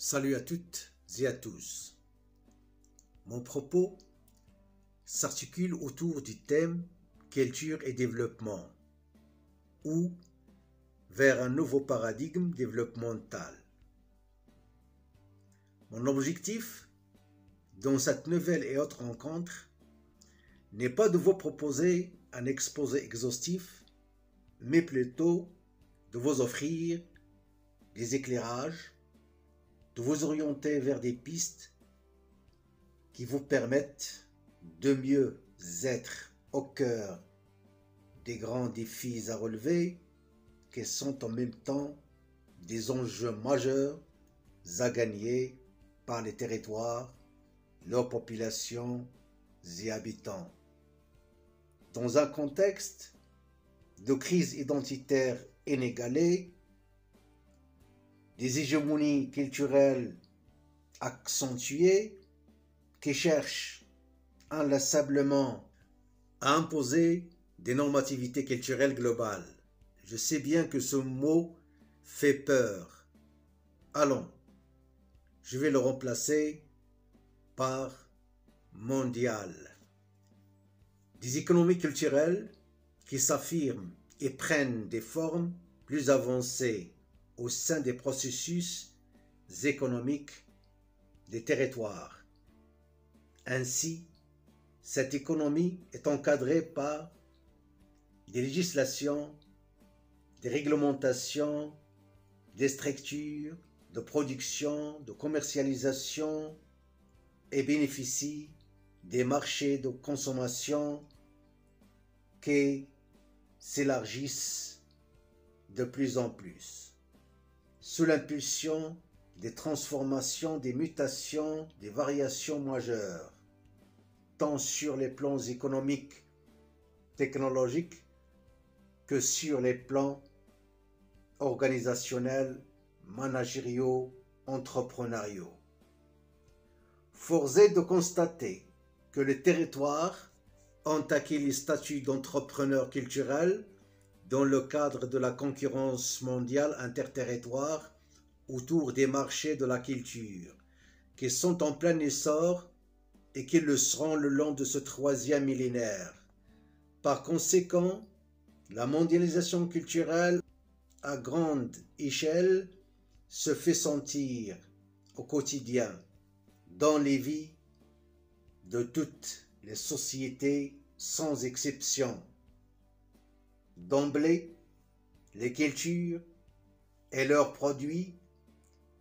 Salut à toutes et à tous. Mon propos s'articule autour du thème culture et développement ou vers un nouveau paradigme développemental. Mon objectif dans cette nouvelle et autre rencontre n'est pas de vous proposer un exposé exhaustif, mais plutôt de vous offrir des éclairages, de vous orienter vers des pistes qui vous permettent de mieux être au cœur des grands défis à relever qui sont en même temps des enjeux majeurs à gagner par les territoires, leurs populations et habitants. Dans un contexte de crise identitaire inégalée, des hégémonies culturelles accentuées qui cherchent inlassablement à imposer des normativités culturelles globales. Je sais bien que ce mot fait peur. Allons, je vais le remplacer par mondial. Des économies culturelles qui s'affirment et prennent des formes plus avancées au sein des processus économiques des territoires. Ainsi, cette économie est encadrée par des législations, des réglementations, des structures de production, de commercialisation et bénéficie des marchés de consommation qui s'élargissent de plus en plus. Sous l'impulsion des transformations, des mutations, des variations majeures, tant sur les plans économiques, technologiques, que sur les plans organisationnels, managériaux, entrepreneuriaux. Force est de constater que les territoires ont acquis le statut d'entrepreneurs culturels dans le cadre de la concurrence mondiale interterritoire autour des marchés de la culture, qui sont en plein essor et qui le seront le long de ce troisième millénaire. Par conséquent, la mondialisation culturelle à grande échelle se fait sentir au quotidien dans les vies de toutes les sociétés sans exception. D'emblée, les cultures et leurs produits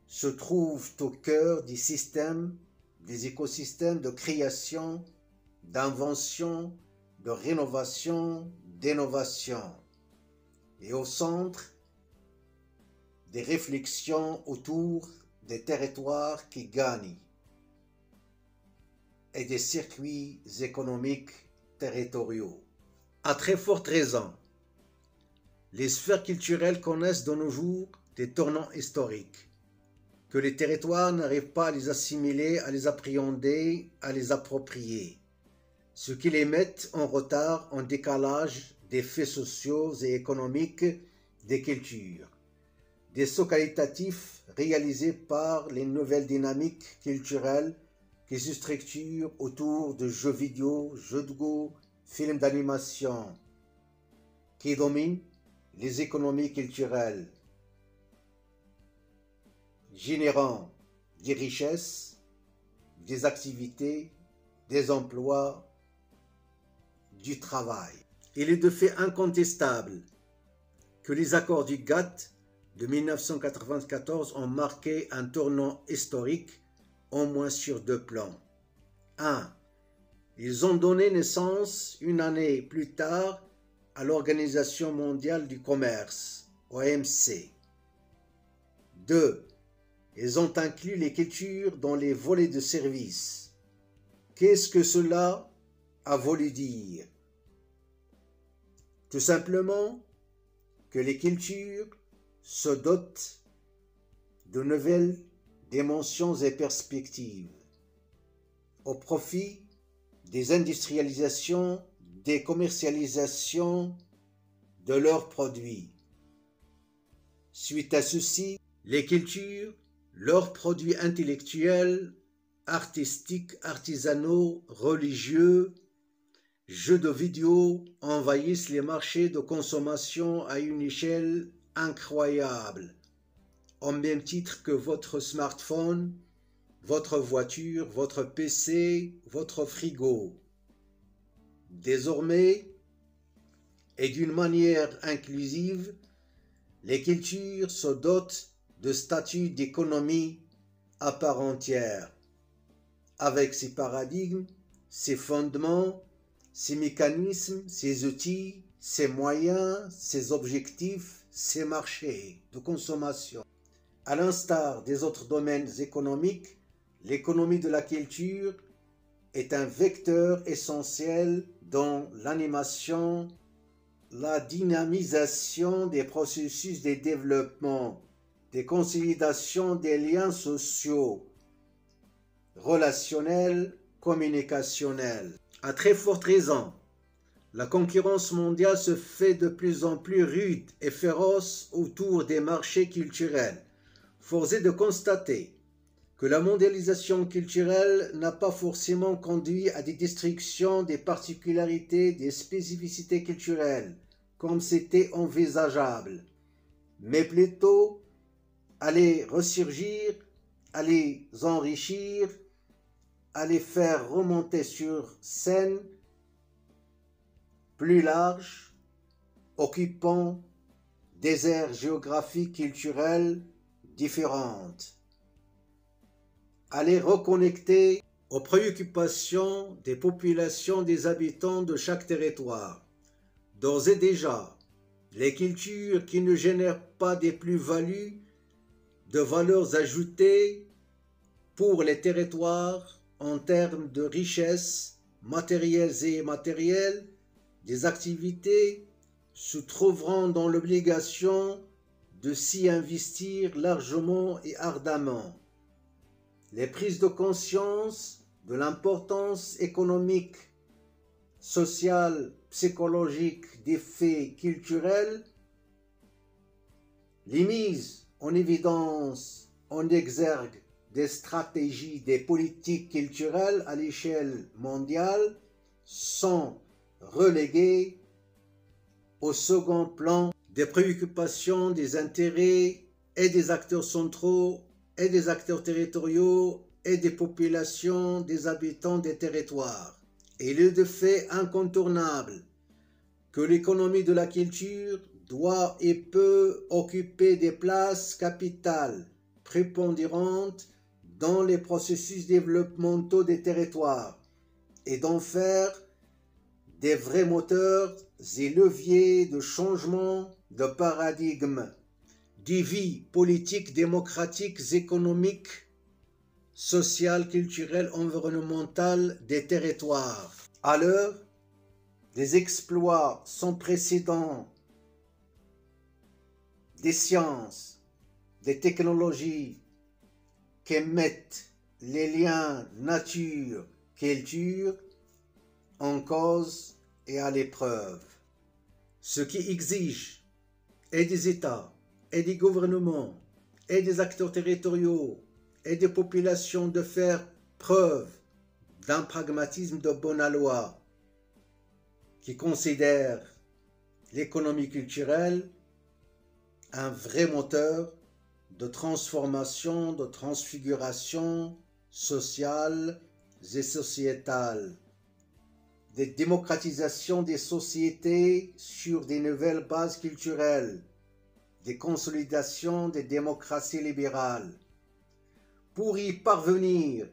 se trouvent au cœur des systèmes, des écosystèmes de création, d'invention, de rénovation, d'innovation, et au centre des réflexions autour des territoires qui gagnent et des circuits économiques territoriaux. À très forte raison, les sphères culturelles connaissent de nos jours des tournants historiques, que les territoires n'arrivent pas à les assimiler, à les appréhender, à les approprier, ce qui les met en retard, en décalage des faits sociaux et économiques des cultures, des sauts qualitatifs réalisés par les nouvelles dynamiques culturelles qui se structurent autour de jeux vidéo, jeux de go, films d'animation, qui dominent les économies culturelles, générant des richesses, des activités, des emplois, du travail. Il est de fait incontestable que les accords du GATT de 1994 ont marqué un tournant historique au moins sur deux plans. 1. Ils ont donné naissance une année plus tard à l'Organisation mondiale du commerce, OMC. 2. Ils ont inclus les cultures dans les volets de services. Qu'est-ce que cela a voulu dire? Tout simplement que les cultures se dotent de nouvelles dimensions et perspectives au profit des industrialisations, des commercialisations de leurs produits. Suite à ceci, les cultures leurs produits intellectuels, artistiques, artisanaux, religieux, jeux de vidéo envahissent les marchés de consommation à une échelle incroyable, au même titre que votre smartphone, votre voiture, votre PC, votre frigo. Désormais, et d'une manière inclusive, les cultures se dotent de statuts d'économie à part entière, avec ses paradigmes, ses fondements, ses mécanismes, ses outils, ses moyens, ses objectifs, ses marchés de consommation. À l'instar des autres domaines économiques, l'économie de la culture est un vecteur essentiel dans l'animation, la dynamisation des processus de développement, des consolidations des liens sociaux, relationnels, communicationnels. À très forte raison, la concurrence mondiale se fait de plus en plus rude et féroce autour des marchés culturels. Force est de constater que la mondialisation culturelle n'a pas forcément conduit à des destructions des particularités, des spécificités culturelles, comme c'était envisageable, mais plutôt à les ressurgir, à les enrichir, à les faire remonter sur scène plus large, occupant des aires géographiques culturelles différentes, à les reconnecter aux préoccupations des populations des habitants de chaque territoire. D'ores et déjà, les cultures qui ne génèrent pas des plus-values, de valeurs ajoutées pour les territoires en termes de richesses matérielles et immatérielles, des activités se trouveront dans l'obligation de s'y investir largement et ardemment. Les prises de conscience de l'importance économique, sociale, psychologique des faits culturels, les mises en évidence, en exergue des stratégies, des politiques culturelles à l'échelle mondiale sont reléguées au second plan des préoccupations, des intérêts et des acteurs centraux et des acteurs territoriaux et des populations, des habitants des territoires. Il est de fait incontournable que l'économie de la culture doit et peut occuper des places capitales prépondérantes dans les processus développementaux des territoires et d'en faire des vrais moteurs et leviers de changement de paradigme, des vies politiques, démocratiques, économiques, sociales, culturelles, environnementales des territoires. À l'heure des exploits sans précédent des sciences, des technologies qui mettent les liens nature-culture en cause et à l'épreuve, ce qui exige et des États, et des gouvernements, et des acteurs territoriaux, et des populations de faire preuve d'un pragmatisme de bonne aloi qui considère l'économie culturelle un vrai moteur de transformation, de transfiguration sociale et sociétale, de démocratisation des sociétés sur des nouvelles bases culturelles, des consolidations des démocraties libérales. Pour y parvenir,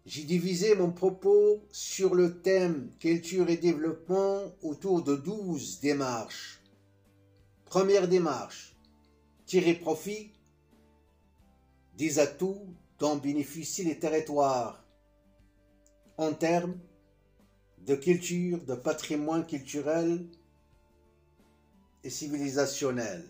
j'ai divisé mon propos sur le thème culture et développement autour de 12 démarches. Première démarche, tirer profit des atouts dont bénéficient les territoires en termes de culture, de patrimoine culturel et civilisationnel.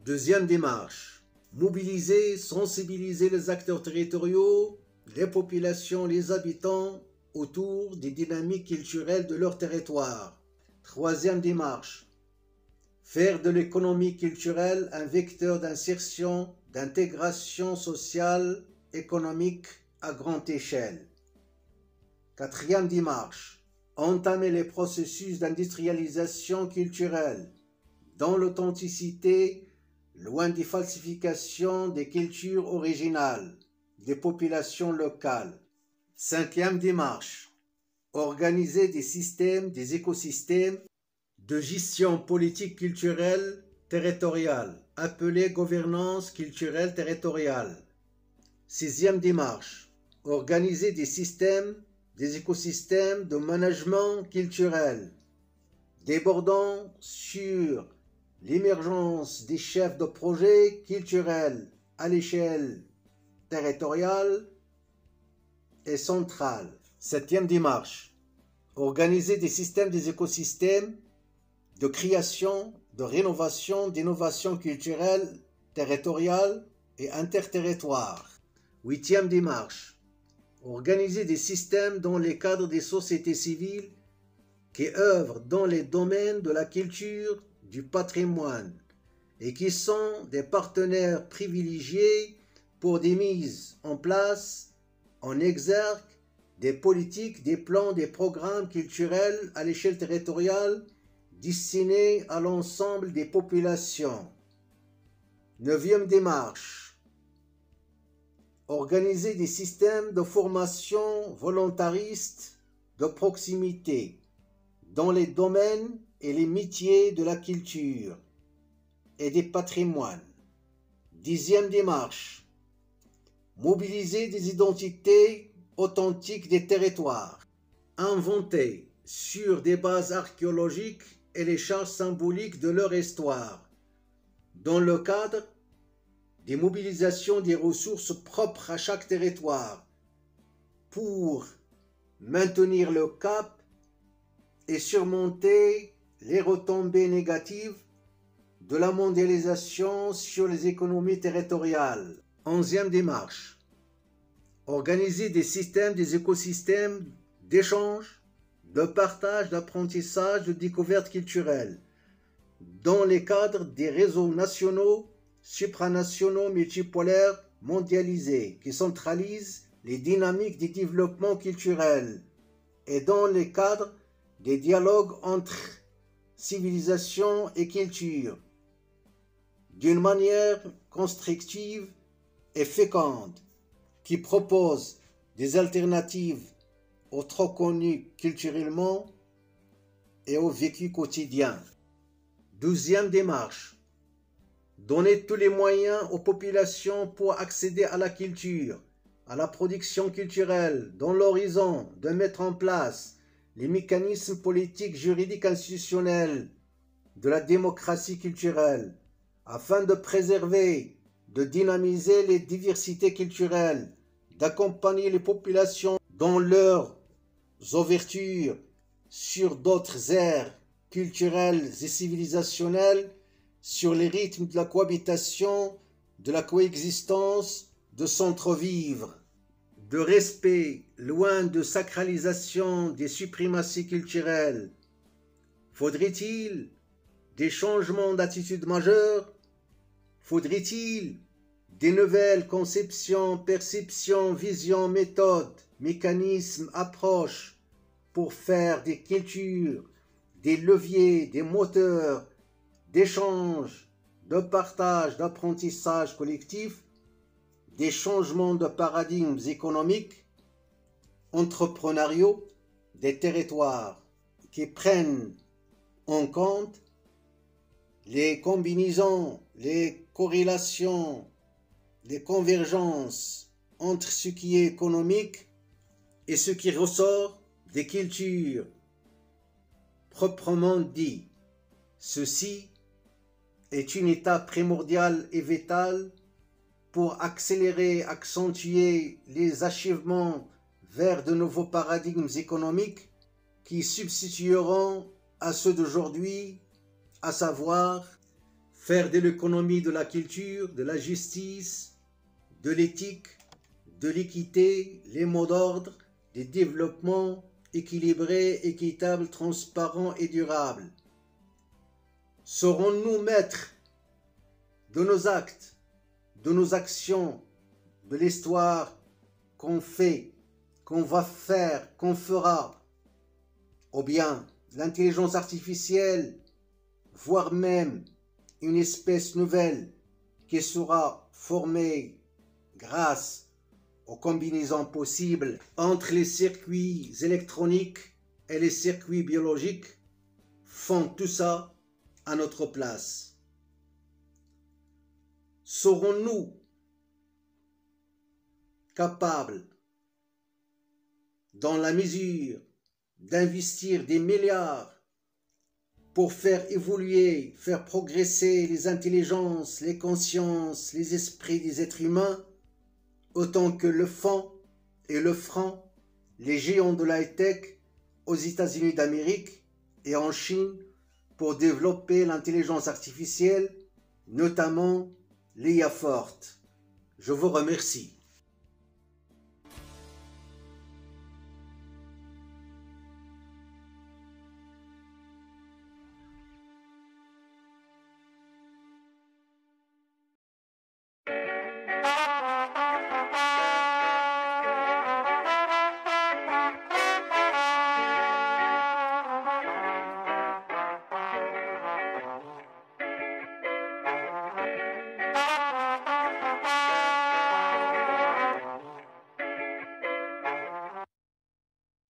Deuxième démarche, mobiliser, sensibiliser les acteurs territoriaux, les populations, les habitants autour des dynamiques culturelles de leur territoire. Troisième démarche, faire de l'économie culturelle un vecteur d'insertion, d'intégration sociale, économique à grande échelle. Quatrième démarche, entamer les processus d'industrialisation culturelle dans l'authenticité, loin des falsifications des cultures originales des populations locales. Cinquième démarche, organiser des systèmes, des écosystèmes de gestion politique culturelle territoriale, appelée gouvernance culturelle territoriale. Sixième démarche, organiser des systèmes, des écosystèmes de management culturel, débordant sur l'émergence des chefs de projet culturels à l'échelle territoriale et centrale. Septième démarche, organiser des systèmes, des écosystèmes de création, de rénovation, d'innovation culturelle, territoriale et interterritoire. Huitième démarche, organiser des systèmes dans les cadres des sociétés civiles qui œuvrent dans les domaines de la culture, du patrimoine et qui sont des partenaires privilégiés pour des mises en place, en exergue, des politiques, des plans, des programmes culturels à l'échelle territoriale destinés à l'ensemble des populations. Neuvième démarche, organiser des systèmes de formation volontariste de proximité dans les domaines et les métiers de la culture et des patrimoines. Dixième démarche, mobiliser des identités authentiques des territoires, inventer sur des bases archéologiques et les charges symboliques de leur histoire, dans le cadre des mobilisations des ressources propres à chaque territoire, pour maintenir le cap et surmonter les retombées négatives de la mondialisation sur les économies territoriales. Onzième démarche, organiser des systèmes, des écosystèmes d'échange, de partage, d'apprentissage, de découverte culturelle, dans les cadres des réseaux nationaux, supranationaux, multipolaires, mondialisés, qui centralisent les dynamiques du développement culturel, et dans les cadres des dialogues entre civilisation et culture, d'une manière constructive et féconde, qui propose des alternatives aux trop connus culturellement et au vécu quotidien. Douzième démarche, donner tous les moyens aux populations pour accéder à la culture, à la production culturelle, dans l'horizon de mettre en place les mécanismes politiques, juridiques, institutionnels de la démocratie culturelle, afin de préserver, de dynamiser les diversités culturelles, d'accompagner les populations dans leurs ouvertures sur d'autres aires culturelles et civilisationnelles, sur les rythmes de la cohabitation, de la coexistence, de centre-vivre, de respect, loin de sacralisation des suprématies culturelles. Faudrait-il des changements d'attitude majeurs? Faudrait-il des nouvelles conceptions, perceptions, visions, méthodes, mécanismes, approches pour faire des cultures, des leviers, des moteurs d'échange, de partage, d'apprentissage collectif, des changements de paradigmes économiques, entrepreneuriaux, des territoires qui prennent en compte les combinaisons, les corrélations, les convergences entre ce qui est économique et ce qui ressort des cultures proprement dit. Ceci est une étape primordiale et vitale pour accélérer, accentuer les achèvements vers de nouveaux paradigmes économiques qui substitueront à ceux d'aujourd'hui, à savoir faire de l'économie de la culture, de la justice, de l'éthique, de l'équité, les mots d'ordre, des développements équilibrés, équitables, transparents et durables. Serons-nous maîtres de nos actes, de nos actions, de l'histoire qu'on fait, qu'on va faire, qu'on fera, ou bien l'intelligence artificielle, voire même une espèce nouvelle qui sera formée grâce aux combinaisons possibles entre les circuits électroniques et les circuits biologiques, font tout ça à notre place. Serons-nous capables, dans la mesure d'investir des milliards pour faire évoluer, faire progresser les intelligences, les consciences, les esprits des êtres humains, autant que le font et le feront les géants de la high-tech aux États-Unis d'Amérique et en Chine pour développer l'intelligence artificielle, notamment l'IA forte. Je vous remercie.